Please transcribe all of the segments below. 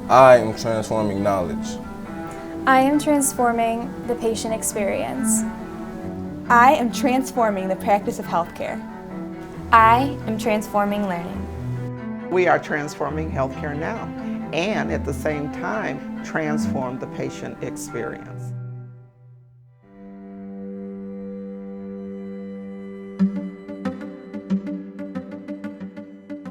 I am transforming knowledge. I am transforming the patient experience. I am transforming the practice of healthcare. I am transforming learning. We are transforming healthcare now, and at the same time, transform the patient experience.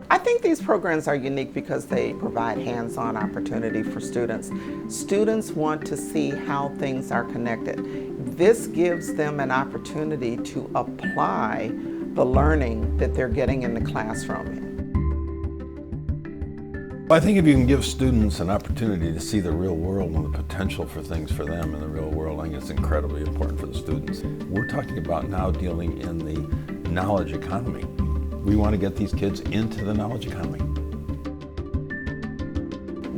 I think these programs are unique because they provide hands-on opportunity for students. Students want to see how things are connected. This gives them an opportunity to apply the learning that they're getting in the classroom. I think if you can give students an opportunity to see the real world and the potential for things for them in the real world, I think it's incredibly important for the students. We're talking about now dealing in the knowledge economy. We want to get these kids into the knowledge economy.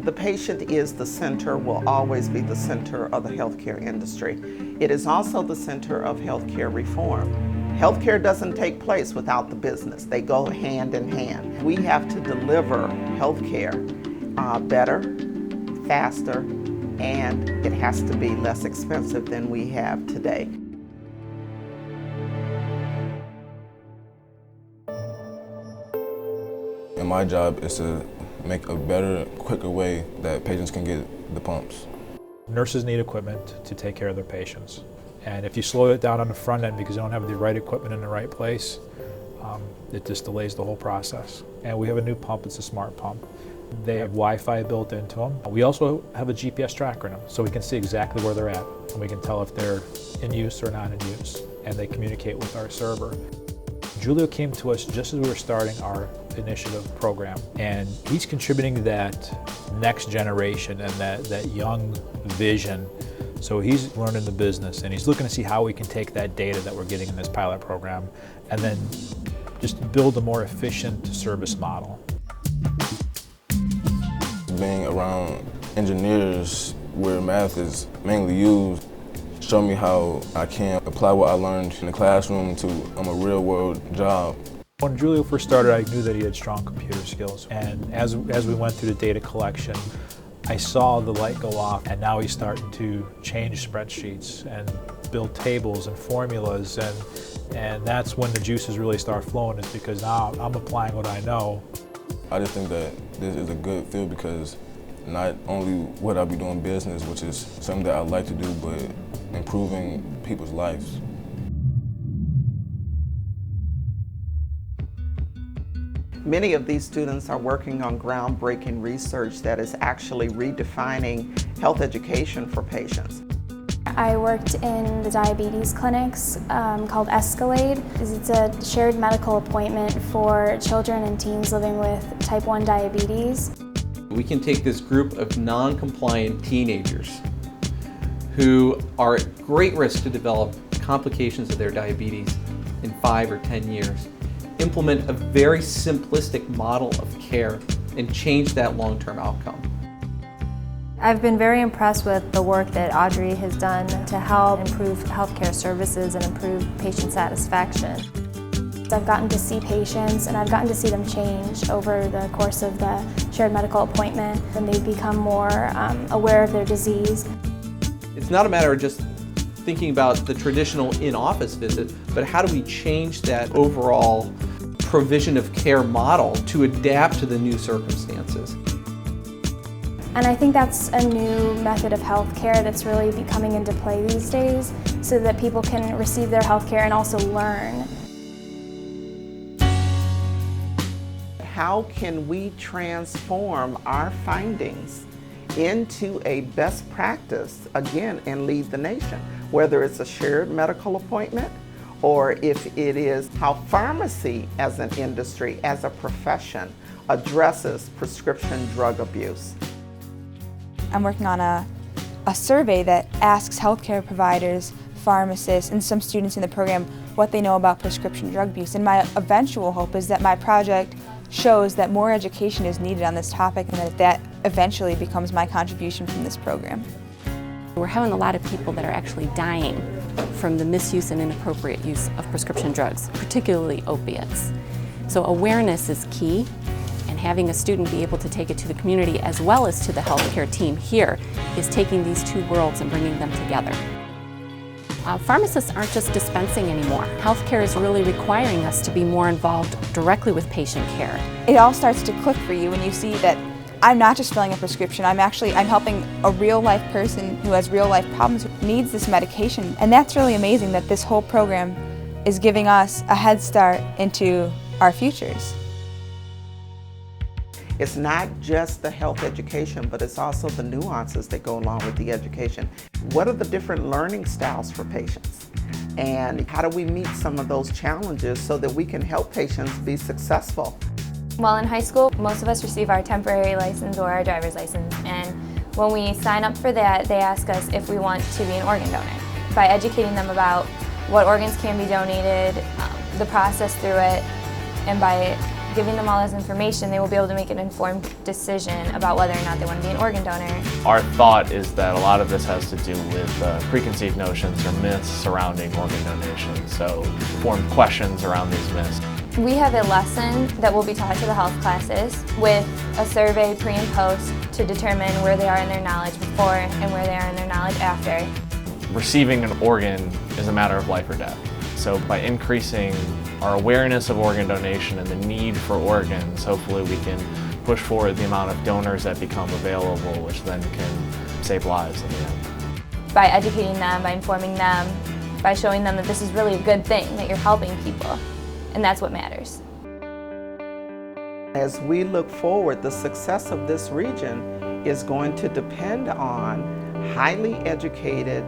The patient is the center, will always be the center of the healthcare industry. It is also the center of healthcare reform. Healthcare doesn't take place without the business. They go hand in hand. We have to deliver healthcare better, faster, and it has to be less expensive than we have today. And my job is to make a better, quicker way that patients can get the pumps. Nurses need equipment to take care of their patients. And if you slow it down on the front end because you don't have the right equipment in the right place, it just delays the whole process. And we have a new pump, it's a smart pump. They have Wi-Fi built into them. We also have a GPS tracker in them, so we can see exactly where they're at. And we can tell if they're in use or not in use. And they communicate with our server. Julio came to us just as we were starting our initiative program, and he's contributing to that next generation and that young vision. So he's learning the business, and he's looking to see how we can take that data that we're getting in this pilot program and then just build a more efficient service model. Being around engineers where math is mainly used show me how I can apply what I learned in the classroom to a real world job. When Julio first started, I knew that he had strong computer skills, and as we went through the data collection, I saw the light go off, and now he's starting to change spreadsheets and build tables and formulas, and that's when the juices really start flowing, is because now I'm applying what I know. I just think that this is a good field because not only would I be doing business, which is something that I like to do, but improving people's lives. Many of these students are working on groundbreaking research that is actually redefining health education for patients. I worked in the diabetes clinics called Escalade. It's a shared medical appointment for children and teens living with type 1 diabetes. We can take this group of non-compliant teenagers who are at great risk to develop complications of their diabetes in 5 or 10 years, implement a very simplistic model of care, and change that long-term outcome. I've been very impressed with the work that Audrey has done to help improve healthcare services and improve patient satisfaction. I've gotten to see patients and I've gotten to see them change over the course of the shared medical appointment, and they become more aware of their disease. It's not a matter of just thinking about the traditional in-office visit, but how do we change that overall provision of care model to adapt to the new circumstances? And I think that's a new method of healthcare that's really coming into play these days, so that people can receive their healthcare and also learn. How can we transform our findings into a best practice, again, and lead the nation? Whether it's a shared medical appointment, or if it is how pharmacy as an industry, as a profession, addresses prescription drug abuse. I'm working on a survey that asks healthcare providers, pharmacists, and some students in the program what they know about prescription drug abuse. And my eventual hope is that my project shows that more education is needed on this topic, and that eventually becomes my contribution from this program. We're having a lot of people that are actually dying from the misuse and inappropriate use of prescription drugs, particularly opiates. So awareness is key, and having a student be able to take it to the community as well as to the healthcare team here is taking these two worlds and bringing them together. Pharmacists aren't just dispensing anymore. Healthcare is really requiring us to be more involved directly with patient care. It all starts to click for you when you see that I'm not just filling a prescription, I'm helping a real life person who has real life problems, who needs this medication. And that's really amazing that this whole program is giving us a head start into our futures. It's not just the health education, but it's also the nuances that go along with the education. What are the different learning styles for patients? And how do we meet some of those challenges so that we can help patients be successful? While in high school, most of us receive our temporary license or our driver's license, and when we sign up for that, they ask us if we want to be an organ donor. By educating them about what organs can be donated, the process through it, and by giving them all this information, they will be able to make an informed decision about whether or not they want to be an organ donor. Our thought is that a lot of this has to do with preconceived notions or myths surrounding organ donation, so form questions around these myths. We have a lesson that will be taught to the health classes with a survey pre and post to determine where they are in their knowledge before and where they are in their knowledge after. Receiving an organ is a matter of life or death. So by increasing our awareness of organ donation and the need for organs, hopefully we can push forward the amount of donors that become available, which then can save lives in the end. By educating them, by informing them, by showing them that this is really a good thing, that you're helping people, and that's what matters. As we look forward, the success of this region is going to depend on highly educated,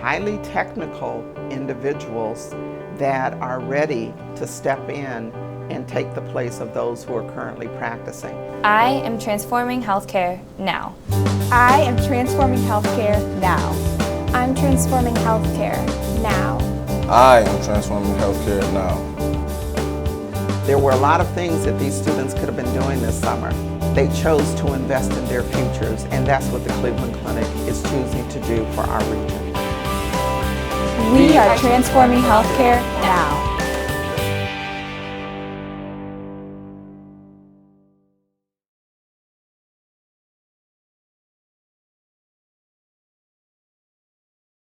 highly technical individuals that are ready to step in and take the place of those who are currently practicing. I am transforming healthcare now. I am transforming healthcare now. I'm transforming healthcare now. I am transforming healthcare now. There were a lot of things that these students could have been doing this summer. They chose to invest in their futures, and that's what the Cleveland Clinic is choosing to do for our region. We are transforming healthcare now.